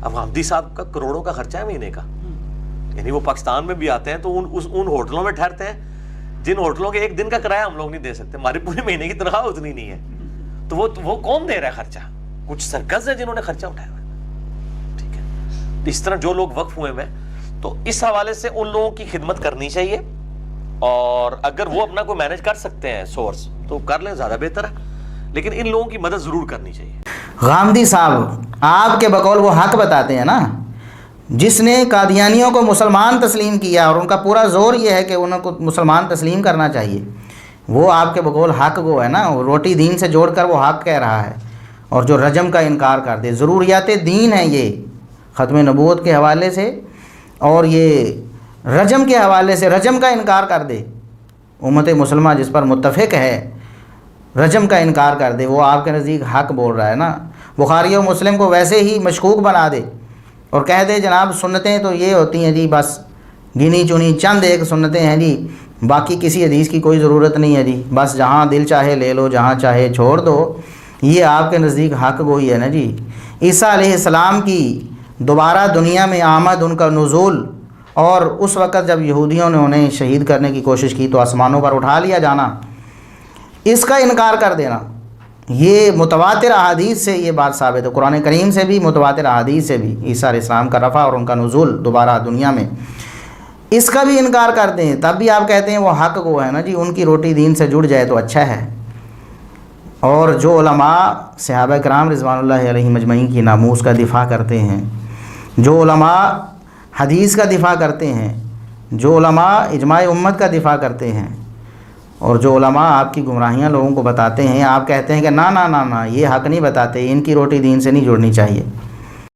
اب غامدی صاحب کا کروڑوں کا خرچہ ہے مہینے کا، یعنی وہ پاکستان میں بھی آتے ہیں تو ان ہوٹلوں میں ٹھہرتے ہیں جن ہوٹلوں کے ایک دن کا کرایہ ہم لوگ نہیں دے سکتے، ہماری پورے مہینے کی تنخواہ اتنی نہیں ہے، تو وہ کون دے رہا ہے خرچہ؟ کچھ سرکس ہے جنہوں نے خرچہ اٹھایا ہوا ہے، ٹھیک ہے۔ اس طرح جو لوگ وقف ہوئے ہیں تو اس حوالے سے ان لوگوں کی خدمت کرنی چاہیے، اور اگر وہ اپنا کوئی مینج کر سکتے ہیں سورس تو کر لیں، زیادہ بہتر ہے، لیکن ان لوگوں کی مدد ضرور کرنی چاہیے۔ غامدی صاحب آپ کے بقول وہ حق بتاتے ہیں نا، جس نے قادیانیوں کو مسلمان تسلیم کیا اور ان کا پورا زور یہ ہے کہ انہوں کو مسلمان تسلیم کرنا چاہیے، وہ آپ کے بقول حق گو ہے نا، روٹی دین سے جوڑ کر وہ حق کہہ رہا ہے، اور جو رجم کا انکار کر دے، ضروریات دین ہیں یہ ختم نبوت کے حوالے سے، اور یہ رجم کے حوالے سے رجم کا انکار کر دے، امت مسلمہ جس پر متفق ہے رجم کا انکار کر دے، وہ آپ کے نزدیک حق بول رہا ہے نا۔ بخاری و مسلم کو ویسے ہی مشکوک بنا دے اور کہہ دے جناب سنتیں تو یہ ہوتی ہیں جی، بس گنی چنی چند ایک سنتیں ہیں جی، باقی کسی حدیث کی کوئی ضرورت نہیں ہے جی، بس جہاں دل چاہے لے لو جہاں چاہے چھوڑ دو، یہ آپ کے نزدیک حق گوئی ہے نا جی۔ عیسیٰ علیہ السلام کی دوبارہ دنیا میں آمد، ان کا نزول، اور اس وقت جب یہودیوں نے انہیں شہید کرنے کی کوشش کی تو آسمانوں پر اٹھا لیا جانا، اس کا انکار کر دینا، یہ متواتر احادیث سے یہ بات ثابت ہے، قرآن کریم سے بھی متواتر احادیث سے بھی، عیسیٰ علیہ السلام کا رفع اور ان کا نزول دوبارہ دنیا میں، اس کا بھی انکار کر دیں، تب بھی آپ کہتے ہیں وہ حق کو ہے نا جی، ان کی روٹی دین سے جڑ جائے تو اچھا ہے۔ اور جو علماء صحابہ کرام رضوان اللہ علیہ مجمعین کی ناموس کا دفاع کرتے ہیں، جو علماء حدیث کا دفاع کرتے ہیں، جو علماء اجماع امت کا دفاع کرتے ہیں، اور جو علماء آپ کی گمراہیاں لوگوں کو بتاتے ہیں، آپ کہتے ہیں کہ نا نا نا نا یہ حق نہیں بتاتے، ان کی روٹی دین سے نہیں جڑنی چاہیے۔